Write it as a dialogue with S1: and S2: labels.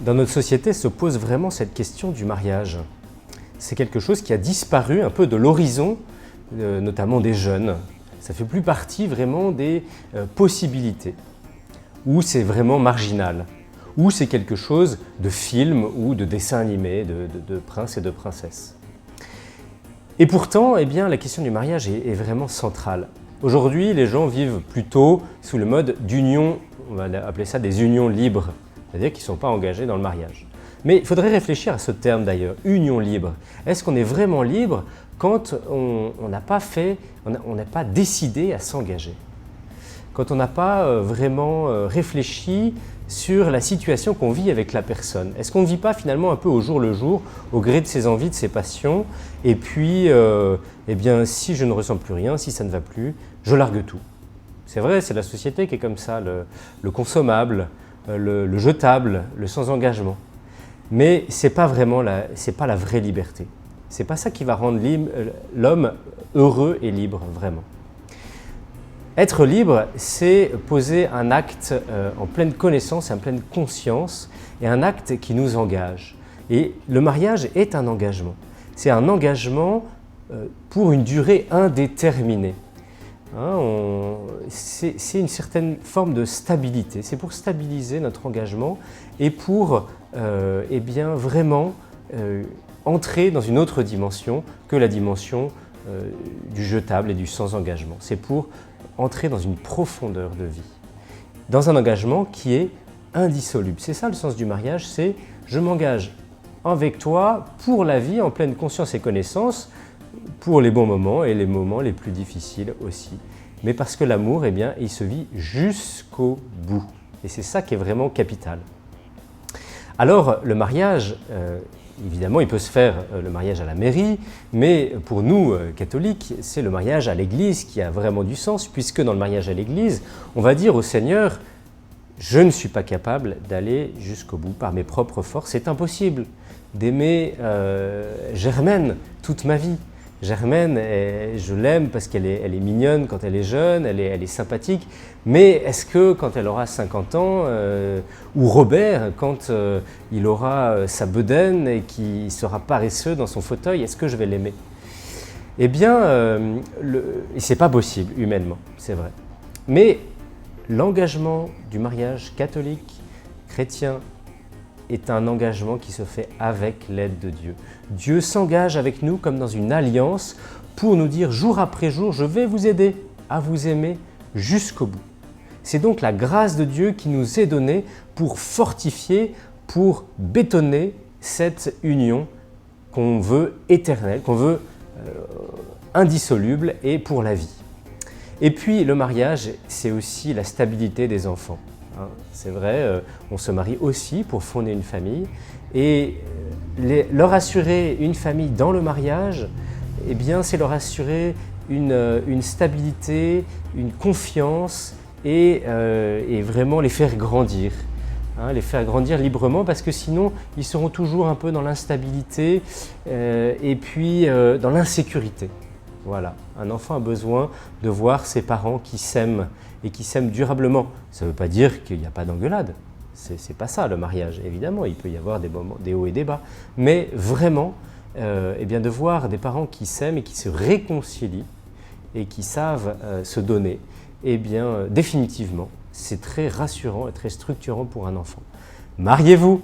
S1: Dans notre société se pose vraiment cette question du mariage. C'est quelque chose qui a disparu un peu de l'horizon, notamment des jeunes. Ça ne fait plus partie vraiment des possibilités, où c'est vraiment marginal, où c'est quelque chose de film ou de dessin animé, de princes et de princesses. Et pourtant, eh bien, la question du mariage est vraiment centrale. Aujourd'hui, les gens vivent plutôt sous le mode d'union, on va appeler ça des unions libres, c'est-à-dire qu'ils ne sont pas engagés dans le mariage. Mais il faudrait réfléchir à ce terme d'ailleurs, union libre. Est-ce qu'on est vraiment libre quand on n'a pas décidé à s'engager? Quand on n'a pas vraiment réfléchi sur la situation qu'on vit avec la personne? Est-ce qu'on ne vit pas finalement un peu au jour le jour, au gré de ses envies, de ses passions, et puis, eh bien, si je ne ressens plus rien, si ça ne va plus, je largue tout? C'est vrai, c'est la société qui est comme ça, le consommable, le jetable, le sans engagement. Mais ce n'est pas vraiment la vraie liberté. Ce n'est pas ça qui va rendre l'homme heureux et libre, vraiment. Être libre, c'est poser un acte en pleine connaissance et en pleine conscience, et un acte qui nous engage. Et le mariage est un engagement. C'est un engagement pour une durée indéterminée. C'est une certaine forme de stabilité. C'est pour stabiliser notre engagement et pour eh bien, vraiment entrer dans une autre dimension que la dimension du jetable et du sans-engagement. C'est pour entrer dans une profondeur de vie, dans un engagement qui est indissoluble. C'est ça le sens du mariage, c'est je m'engage avec toi pour la vie en pleine conscience et connaissance, pour les bons moments et les moments les plus difficiles aussi. Mais parce que l'amour, eh bien, il se vit jusqu'au bout. Et c'est ça qui est vraiment capital. Alors, le mariage, évidemment, il peut se faire le mariage à la mairie, mais pour nous, catholiques, c'est le mariage à l'église qui a vraiment du sens, puisque dans le mariage à l'église, on va dire au Seigneur, je ne suis pas capable d'aller jusqu'au bout par mes propres forces, c'est impossible d'aimer Germaine toute ma vie. Germaine, je l'aime parce qu'elle est mignonne quand elle est jeune, elle est sympathique, mais est-ce que quand elle aura 50 ans, ou Robert, quand il aura sa bedaine et qu'il sera paresseux dans son fauteuil, est-ce que je vais l'aimer? Eh bien, c'est pas possible humainement, c'est vrai. Mais l'engagement du mariage catholique, chrétien, est un engagement qui se fait avec l'aide de Dieu. Dieu s'engage avec nous comme dans une alliance pour nous dire jour après jour, je vais vous aider à vous aimer jusqu'au bout. C'est donc la grâce de Dieu qui nous est donnée pour fortifier, pour bétonner cette union qu'on veut éternelle, qu'on veut indissoluble et pour la vie. Et puis le mariage, c'est aussi la stabilité des enfants. C'est vrai, on se marie aussi pour fonder une famille et leur assurer une famille dans le mariage, eh bien, c'est leur assurer une stabilité, une confiance et vraiment les faire grandir. Les faire grandir librement parce que sinon ils seront toujours un peu dans l'instabilité et puis dans l'insécurité. Voilà, un enfant a besoin de voir ses parents qui s'aiment et qui s'aiment durablement. Ça ne veut pas dire qu'il n'y a pas d'engueulade, c'est pas ça le mariage. Évidemment, il peut y avoir des moments, des hauts et des bas, mais vraiment, eh bien, de voir des parents qui s'aiment et qui se réconcilient et qui savent se donner, eh bien, définitivement, c'est très rassurant et très structurant pour un enfant. Mariez-vous!